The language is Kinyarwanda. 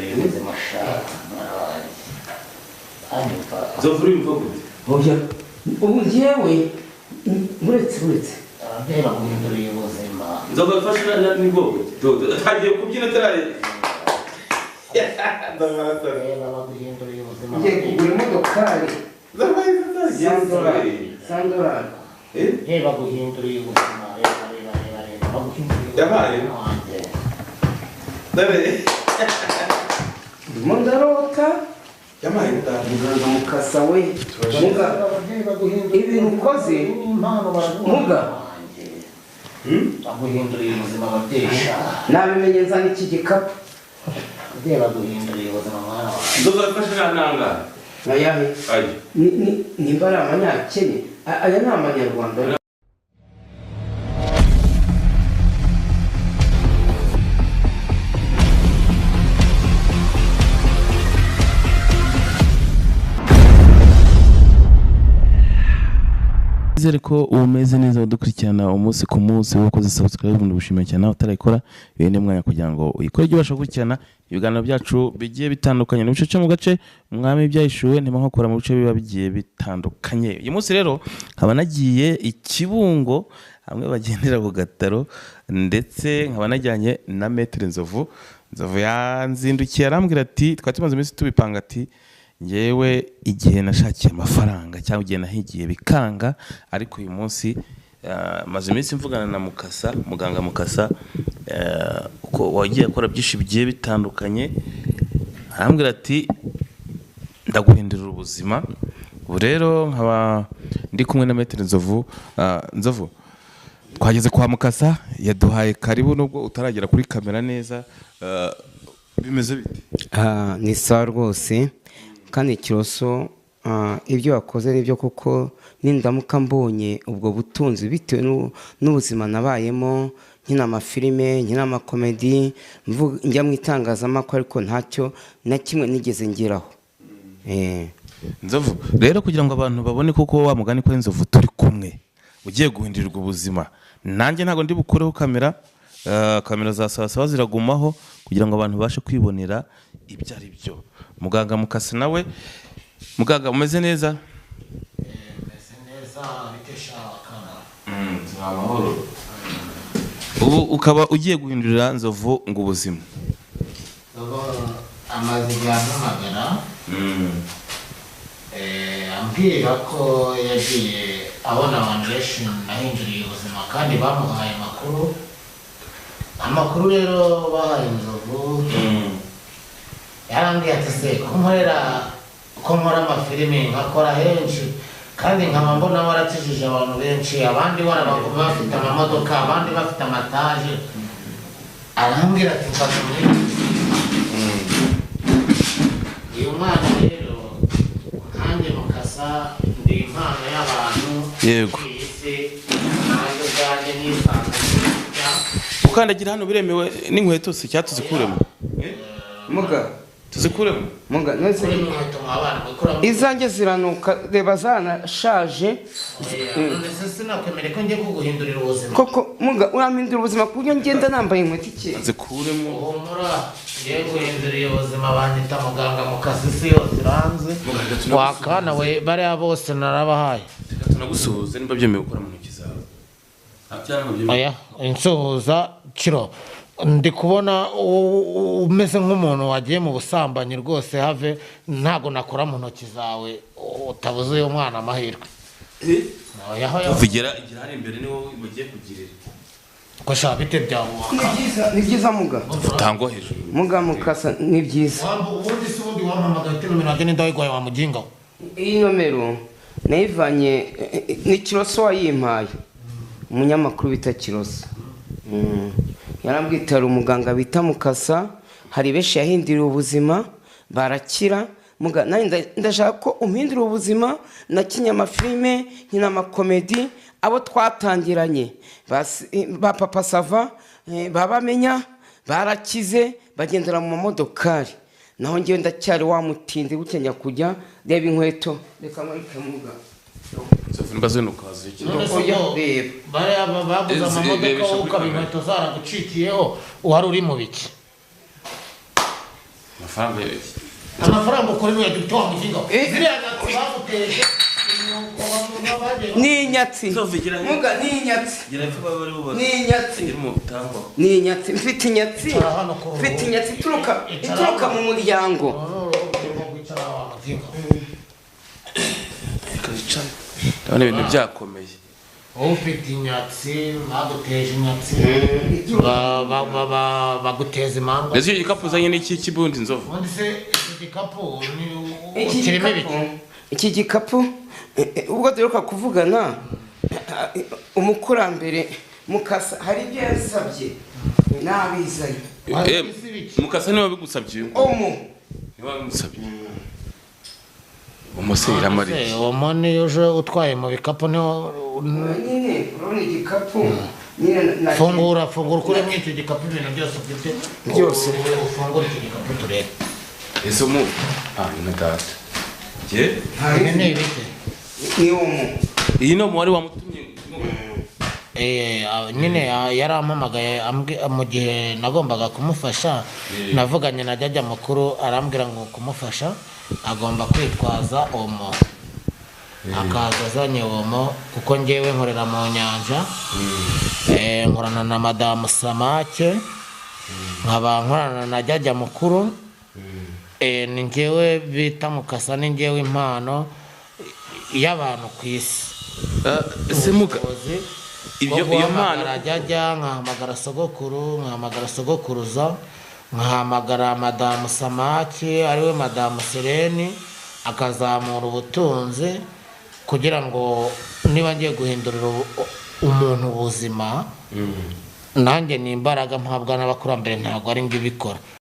guhindura ubuzima shaka Zofuri mvugo. Oya. Ubu jewe buretse. Ndeba guhindura ubuzima. Nzogafasha n'ibwo. Tagiye kubyina tarare. Ndeba guhindura ubuzima. Ngiye kugura imodokari. Sandora. Ndeba guhindura ubuzima. Yabaye. Dare. Mondarota. Yabaye ndani. Nganda mukasa we. Muga. Ibintu ukoze. Muga. Guhindura ubuzima batesha. Nabimenye nzana iki gikapu. Ndeba guhindura ubuzima mwana wawe. Nzogafasha nanga. Ayahe. Ayi. Ni mbara amanyakenya. Aya ni amanyarwanda. Izere ko umeze neza udukurikirana umunsi ku munsi ukoze subscribe n'ubushimira cyane utarayikora bene mwanya kugira ngo uyikore ibyo ubasha gukurikirana ibiganiro byacu bigiye bitandukanye mu bice mu gace umwami byayishuwe ntimo nkokora mu bice biba bigiye bitandukanye. Uyu munsi rero nkaba nagiye ikibungo hamwe bagendera ku gataro ndetse nkaba najyanye na Maître Nzovu yanzindukiye arambwira ati twari tumaze iminsi tubipanga ati ngewe igihe nashakiye amafaranga cyangwa igihe nahigiye bikanga ariko uyu munsi maze iminsi mvugana na Mukasa muganga Mukasa uko wagiye akora byinshi bigiye bitandukanye arambwira ati ndaguhindurira ubuzima. Ubu rero nkaba ndi kumwe na Maître Nzovu. Nzovu twageze kwa Mukasa yaduhaye karibu nubwo utaragera kuri kamera neza bimeze bite? Ni sawa rwose kandi Kiroso ibyo wakoze nibyo kuko nindamuka mbonye ubwo butunzi bitewe n'ubuzima nabayemo nkina amafilime nkina amakomedi njya mu itangazamakuru ariko ntacyo na kimwe nigeze ngeraho. Nzovu rero kugira ngo abantu babone kuko wa mugani ko Nzovu turi kumwe ugiye guhindurirwa ubuzima nanjye ntago ndi bukoreho kamera za sawa ziragumaho kugira ngo abantu bashe kwibonera ibyo ari byo. Muganga Mukasa nawe muganga umeze neza? Meze neza bitesha kana. Amahoro. Ubu ukaba ugiye guhindurira Nzovu ngo ubuzima. Amaze yampamagara. Ambwira ko yagiye abona abantu benshi nahinduriye ubuzima kandi bamuhaye amakuru rero bahaye Nzovu. Yarambwiye ati se ko nkora amafilime nkakora henshi kandi nkaba mbona warakijije abantu benshi abandi barabaguma bafite amamodoka abandi bafite amataje. Arambwira ati mfasha uyu mwana rero nanjye Mukasa ndi impano y'abantu. Yego. Nanjye ubwanjye nisanga ukandagira hano biremewe n'inkweto se cyatuzikuremo Muga tuzikuremo muga nose izanjye ziranuka reba zanashaje. Sinakwemere ko ngiye kuguhindurira ubuzima Koko muga urampindura ubuzima ku buryo ngenda nambaye inkweto iki zikuremo. Humura ngiye guhindurira ubuzima banyita muganga Mukasa isi yose iranze wakana we bariya bose narabahaye. Tunagusuhuze nimba byemewe gukora mu ntoki zawe. Oya insuhuza Kiro ndi kubona umeze nk'umuntu wagiye mu busambanyi rwose have ntago nakora mu ntoki zawe utabuze uyu mwana amahirwe. Uvugira hari imbere niwo mugiye kugirira ko sha bite byawe ni byiza muga utangwa hejuru muga Mukasa ni byiza. ubundi si ubundi wampamagaye ati nomero yanjye ndayigwaye wa muginga. Iyi nomero nayivanye ni Kiroso wayimpaye umunyamakuru bita Kiroso. Yarambwitara umuganga bita Mukasa hari benshi yahinduriye ubuzima barakira. Muga nani ndashaka ko umpindura ubuzima na kinyamafilime nkina amakomedi abo twatangiranye ba Papa Sava babamenya barakize bagendera mu mamodokari naho ngiye ndacyari wa mutindi gukenya kujya reba inkweto reka mwarike muga mbaze nukaza iki bariya baguze amamodoka ukaba inkweto zaragucikiyeho uhari uri mu biki amafaranga ukora niyo gito wamuzinga ziriya nyatsi baguteje ni inyatsi muga ni inyatsi ni inyatsi mfite inyatsi ituruka mu muryango ndabona ibintu byakomeye ufite inyatsi baguteje inyatsi baguteza impamvu ese igikapu uzanye n'iki kibundi nzovu ubundi se iki gikapu kirimo ibiki iki gikapu ubwo duheruka kuvugana umukurambere Mukasa hari ibyo yasabye n'abizanye Mukasa niwe wabigusabye niwe wabigusabye umusira mari uwo niyo uje utwaye mu bikapu niho nyine urabona igikapu fungura kuri mw'icyo gikapu ibintu byose ufite byose ufungura iki gikapu turebe ese mu na data je ni ibiki ni umu iyi no wari wamutumye nyine yarampamagaye mu gihe nagombaga kumufasha navuganye na jajya mukuru arambwira ngo kumufasha agomba kwitwaza omo akaza azanye omo kuko ngewe nkorera mu nyanja nkorana na madamu Samake nkaba nkorana na jajya mukuru ni ngewe bita Mukasa ni ngewe impano y'abantu ku isi ese muga iyo mpano jajya nkahamagara sogokuru nkahamagara sogokuruza nkahamagara madamu Samake ariwe madamu Sereni akazamura ubutunzi kugira ngo niba ngiye guhindurira umuntu ubuzima nanjye ni imbaraga mpabwa n'abakurambere ntabwo ari njye ubikora